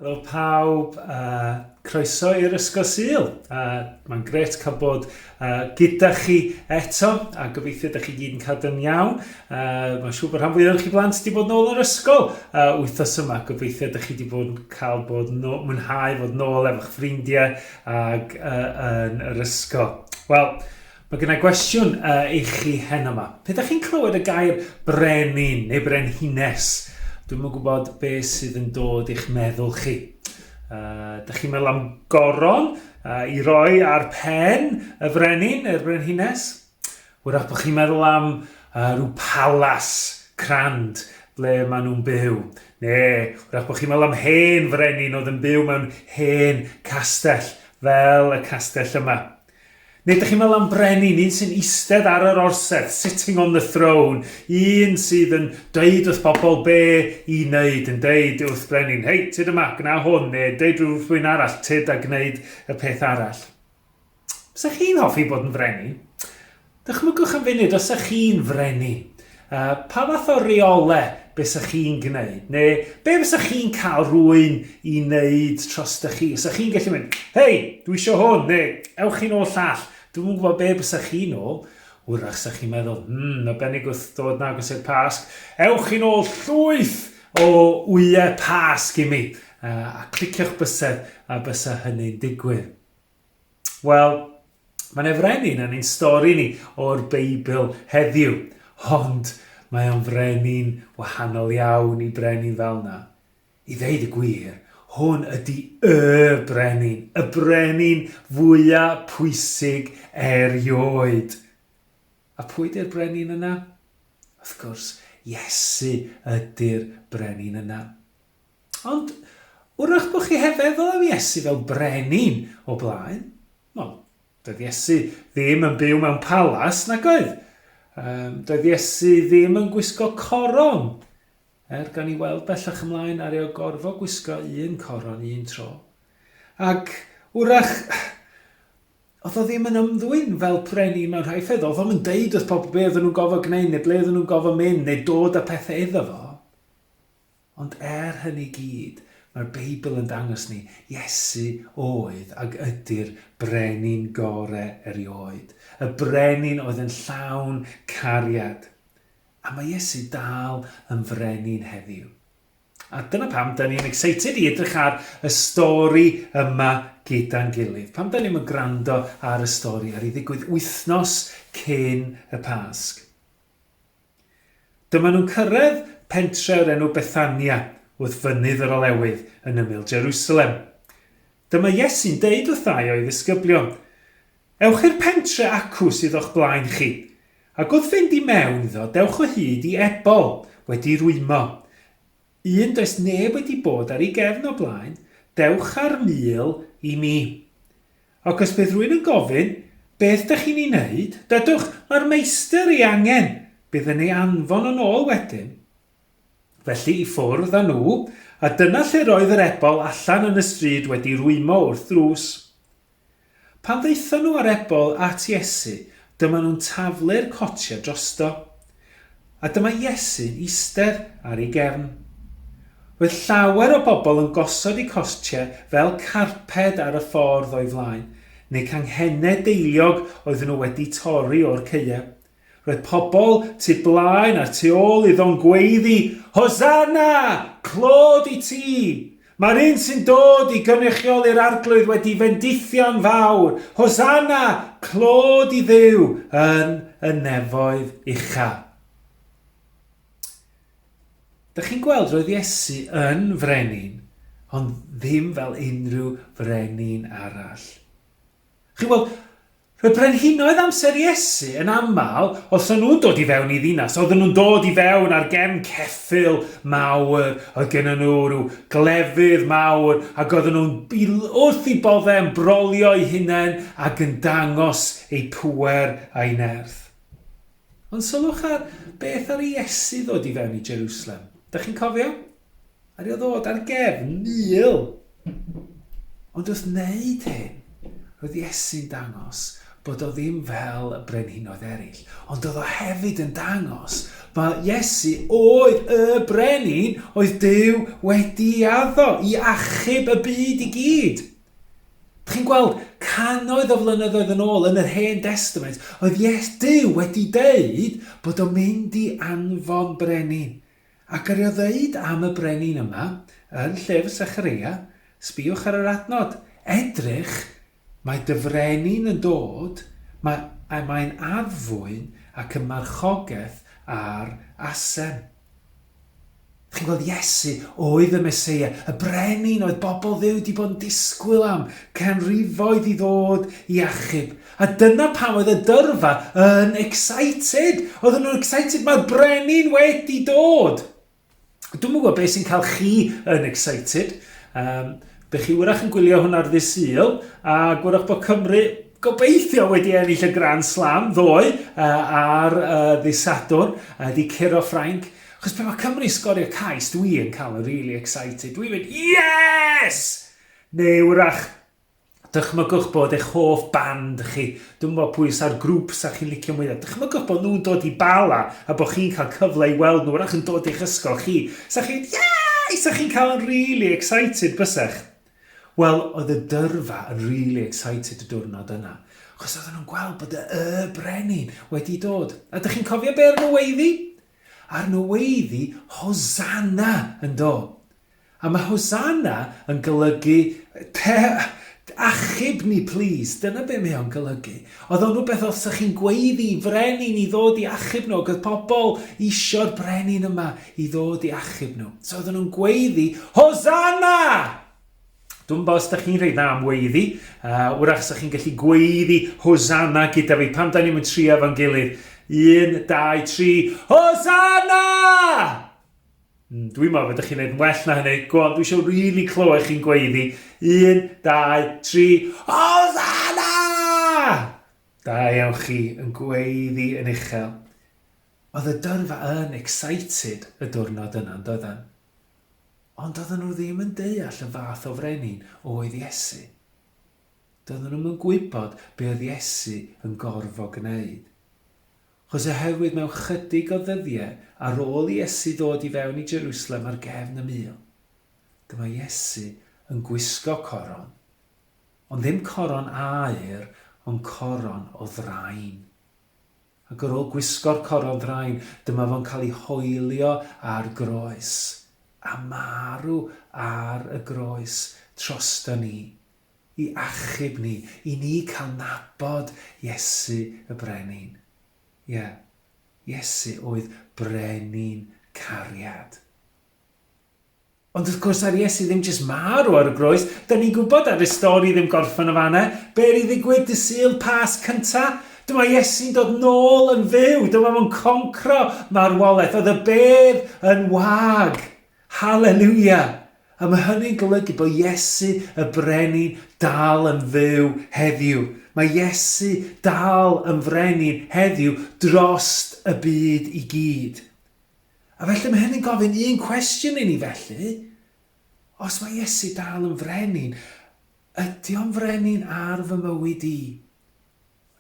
Helo pawb, croeso i'r Ysgol Sul. Mae'n gret cael bod gyda chi eto, a gobeithio ydych chi gyd yn cadw'n iawn. Mae'n siŵr bod rhan fwyaf o'ch chi blant wedi bod nôl yr ysgol wythnos yma. Gobeithio ydych chi wedi cael mwynhau fod nôl efo'ch ffrindiau ag yn yr ysgol. Wel, mae genna gwestiwn i chi heno yma. Pe ydych chi'n clywed y gair brenin neu brenhines? Dwi'n yn gwybod beth sydd yn dod i'ch meddwl chi. Dych chi'n meddwl am goron i roi ar pen y frenin, yr brenhines? Wrach bod chi'n meddwl am rhyw palas crand ble maen nhw'n byw. Neu, wrach bod chi'n meddwl am hen frenin oedd yn byw mewn hen castell fel y castell yma. Neu ydych chi'n meddwl am brenin, un sy'n eistedd ar yr orsedd, sitting on the throne, un sydd yn dweud wrth bobl be i wneud, yn dweud wrth brenin, hei, tyd yma, gwna hwn, neu dweud rhywun arall, tyd a gwneud y peth arall. Os ydych chi'n hoffi bod yn frenin, dychmygwch yn funud os ydych chi'n frenin. Pa fath o reolau beth ydych chi'n gwneud? Neu be ydych chi'n cael rhywun i wneud trostych chi? Os ydych chi'n gallu mynd, hei, dwi eisiau hwn, neu ewch chi'n ôl llall. Dwi'n gwybod be ydych chi'n ôl. Wrach ydych chi'n meddwl, arbennig wrth dod na gos i'r pasg. Ewch chi'n ôl llwyth o wyau pasg i mi. A cliciwch bysedd a bysedd hynny'n digwydd. Wel, mae'n efrenin yn ein stori ni o'r Beibl heddiw. Ond mae o'n frenin wahanol iawn i brenin fel yna. I ddeud y gwir, hwn ydy y brenin fwyaf pwysig erioed. A pwy ydy'r brenin yna? Wrth gwrs, Iesu ydy'r brenin yna. Ond, wrach bod chi hefyd feddwl am Iesu fel brenin o blaen? Wel, doedd Iesu ddim yn byw mewn palas nag oedd. Doedd Iesu ddim yn gwisgo coron. Gan i weld bellach ymlaen ar ei gorfod gwisgo un coron un tro. Ac wrach, oedd o ddim yn ymddwyn fel brenin mewn rhai ffedd. Oedd o'n deud wrth pobl be oedden nhw'n gofod gwneud neu ble oedden nhw'n gofod mynd neu dod â pethau iddo fo. Ond hynny gyd, mae'r Beibl yn dangos ni, Iesu oedd ac ydy'r brenin gorau erioed. Y brenin oedd yn llawn cariad. A mae Iesu dal yn frenin heddiw. A dyna pam da ni'n excited i edrych ar y stori yma gyda'n gilydd. Pam da ni'n gwrando ar y stori ar ei ddigwydd wythnos cyn y Pasg. Dyma nhw'n cyrraedd pentre o'r enw Bethania wrth fynydd yr olewydd yn ymyl Jerwsalem. Dyma Iesu'n deud wrth ddau o'i ddisgyblion, ewch i'r pentre acw sydd o'ch blaen chi, ac wrth fynd i mewn iddo, dewch o hyd i ebol wedi rwymo. Un does neb wedi bod ar ei gefn o blaen, dewch ar mil i mi. Ac os bydd rhywun yn gofyn, beth ydych chi'n ei wneud, dydwch mae'r meistr ei angen, bydd yn ei anfon yn ôl wedyn. Felly i ffwrdd â nhw, a dyna lle roedd yr ebol allan yn y stryd wedi rwymo wrth drws. Pan ddeithon nhw ar ebol at Iesu, dyma nhw'n taflu'r cotiau drosto. A dyma Iesu'n eistedd ar ei gefn. Roedd llawer o bobl yn gosod eu costiau fel carped ar y ffordd o'i flaen, neu canghennau deiliog oedden nhw wedi torri o'r caeau. Roedd pobl tu blaen a tu ôl iddo'n gweiddi, Hosanna! Clod i ti! Mae'r un sy'n dod i gynrychiol i'r arglwydd wedi fendithio'n fawr. Hosanna! Clod i Dduw yn y nefoedd ucha. Dych chi'n gweld roedd Iesu yn frenin, ond ddim fel unrhyw frenin arall. Chi'n gweld, roedd brenhinoedd amser Iesu yn aml, os o'n nhw'n dod i fewn i ddinas, oedden nhw'n dod i fewn ar gefn ceffyl mawr, oedd gen nhw rhyw glefydd mawr, ac oedden nhw'n wrth i boddau yn brolio eu hunain ac yn dangos eu pŵer a'i nerth. Ond sylwch ar beth ar Iesu ddod i fewn i Jerwsalem. Dych chi'n cofio? Ar ei ddod ar gefn mil. Ond wrth wneud hyn, roedd Iesu'n dangos bod o ddim fel y brenhinoedd eraill, ond oedd o hefyd yn dangos mae Iesu oedd y brenin oedd Duw wedi addo i achub y byd i gyd. Chi'n gweld, cannoedd o flynyddoedd yn ôl yn yr Hen Testament, oedd Duw wedi deud bod o'n mynd i anfon brenin. Ac ar ei ddeud am y brenin yma, yn llyfr Secharia, sbiwch ar yr adnod, edrych, mae dy frenin yn dod, mae'n addfwyn ac yn marchogaeth ar asyn. Chi'n gweld, Iesu oedd y Meseia, y brenin oedd bobl Dduw wedi bod yn disgwyl am, canrifoedd i ddod i achub. A dyna pam oedd y dyrfa yn excited. Oedden nhw'n excited, mae'r brenin wedi dod. Dwi'n gwybod beth sy'n cael chi yn excited. Bych chi wrach yn gwylio hwn ar ddydd Sul, a gwrach bod Cymru gobeithio wedi ennill y Grand Slam ddoe ar ddydd Sadwrn, di curo Ffrainc. Chos pe mae Cymru sgorio cais, dwi'n cael yn really excited. Dwi'n mynd, yes! Neu wrach, dychmygwch bod eich hoff band chi. Dwi'n bod pwy sa'r grŵp sa chi'n licio mwy. Dychmygwch bod nhw'n dod i Bala a bod chi'n cael cyfle i weld nhw. Wrach yn dod i'ch ysgol chi. Sa chi'n, sa chi'n cael yn really excited bysech. Wel, oedd y dyrfa yn really excited y diwrnod yna. Chos oedden nhw'n gweld bod y brenin wedi dod. A ydych chi'n cofio be ar nweiddi? Ar nweiddi, Hosanna yn dod. A mae Hosanna yn golygu, achub ni, please. Dyna be mae o'n golygu. Oedd o'n rhywbeth os ydych chi'n gweiddi brenin i ddod i achub nhw. Oedd pobl isio'r brenin yma i ddod i achub nhw. So oedd nhw'n gweiddi, Hosanna! Dwi'n bod os ydych chi'n rhaid am weiddi. Wrach os ydych chi'n gallu gweiddi Hosanna gyda fi. Pam da ni'n mynd trio fo'n gilydd? 1, 2, 3, Hosanna! Dwi'n meddwl ydych chi'n gwneud well na hynny. Go on, dwi eisiau really clywed chi'n gweiddi. 1, 2, 3, Hosanna! Da iawn chi yn gweiddi yn uchel. Oedd y dyrfa yn excited y diwrnod yna, yn doedden? Ond oedden nhw ddim yn deall y fath o frenin oedd Iesu. Doedden nhw'n gwybod be oedd Iesu yn gorfod gwneud. Chos oherwydd mewn chydig o ddyddiau ar ôl i Iesu ddod i fewn i Jerwsalem ar gefn y mil, dyma Iesu yn gwisgo coron, ond ddim coron aur, ond coron o ddrain. Ac ar ôl gwisgo'r coron ddrain, dyma fo'n cael ei hoelio ar groes, a marw ar y groes trosto ni, i achub ni, i ni cael nabod Iesu y brenin. Iesu oedd brenin cariad. Ond wrth gwrs ar Iesu ddim jyst marw ar y groes, da ni'n gwybod ar y stori ddim gorffen o fanna, be i ddigwydd dy Sul pas cynta? Dyma Iesu'n dod nôl yn fyw, dyma fo'n concro marwolaeth, oedd y bedd yn wag. Halleluia! A mae hynny'n golygu bod Iesu y brenin dal yn fyw heddiw. Mae Iesu dal yn frenin heddiw drost y byd i gyd. A felly mae hynny'n gofyn un cwestiwn i ni felly. Os mae Iesu dal yn frenin, ydy o'n frenin ar fy mywyd i?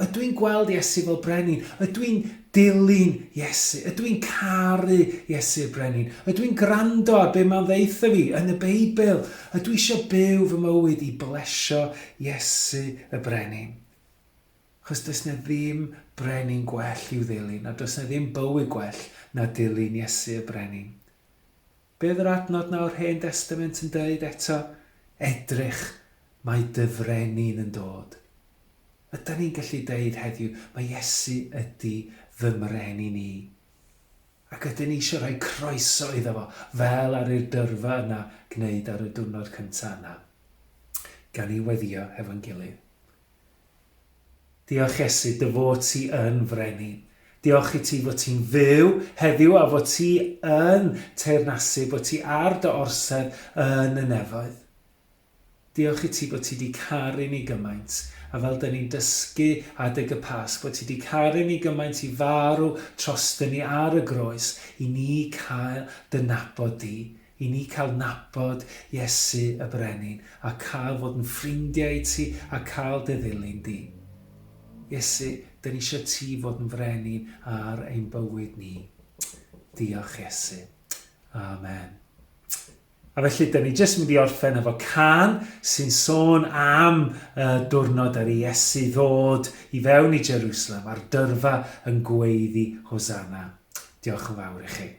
Ydw i'n gweld Iesu fel brenin? Ydw i'n dilyn Iesu? Ydw i'n caru Iesu'r brenin? Ydw i'n gwrando ar be mae'n ddeitha fi yn y Beibl? Ydw i eisiau byw fy mywyd i blesio Iesu y brenin? Chos does na ddim brenin gwell i'w ddilyn, a does na ddim bywyd gwell na dilyn Iesu y brenin. Be oedd yr adnod na o'r Hen Testament yn dweud eto? Edrych, mae dy frenin yn dod. Ydyn ni'n gallu deud heddiw, mae Iesu ydy fy mrenin ni. Ac ydyn ni eisiau rhoi croeso iddo fo, fel ar y dyrfa yna, gwneud ar y diwrnod cyntaf yna. Gan i weddio efo'n gilydd. Diolch Iesu, dy fod ti yn frenin. Diolch i ti fod ti'n fyw heddiw a fod ti yn teyrnasu, bod ti ar dy orsedd yn y nefoedd. Diolch i ti bod ti wedi caru ni gymaint, a fel dyn ni'n dysgu adeg y Pasg, bod ti wedi caru ni gymaint i farw trosto ni ar y groes, i ni cael dy nabod di, i ni cael nabod Iesu y brenin, a cael fod yn ffrindiau i ti, a cael dy ddilyn di. Iesu, dyn ni eisiau ti fod yn frenin ar ein bywyd ni. Diolch Iesu. Amen. A felly, da ni jyst mynd i orffen efo can sy'n sôn am diwrnod ar Iesu ddod i fewn i Jerwsalem a'r dyrfa yn gweiddi Hosanna. Diolch yn fawr i chi.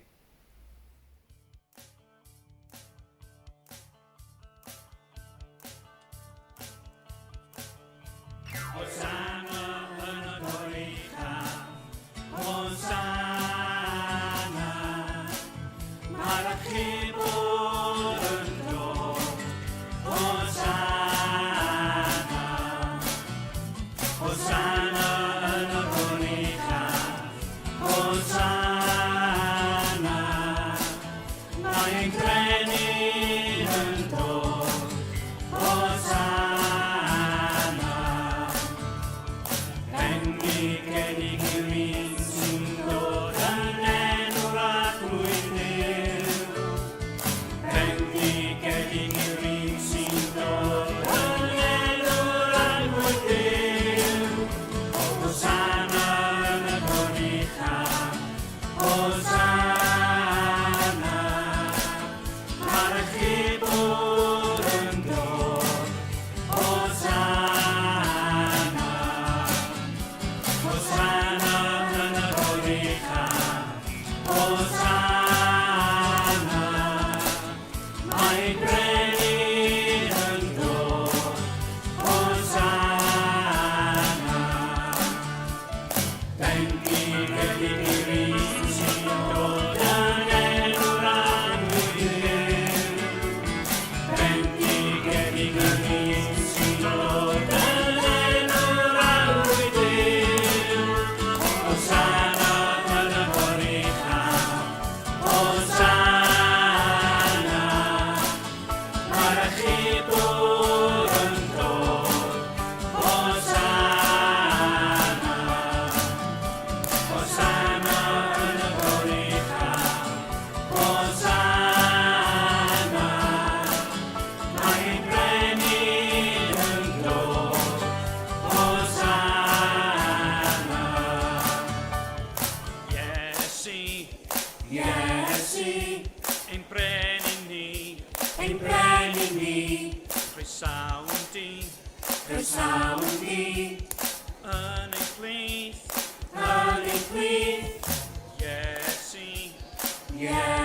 Yeah.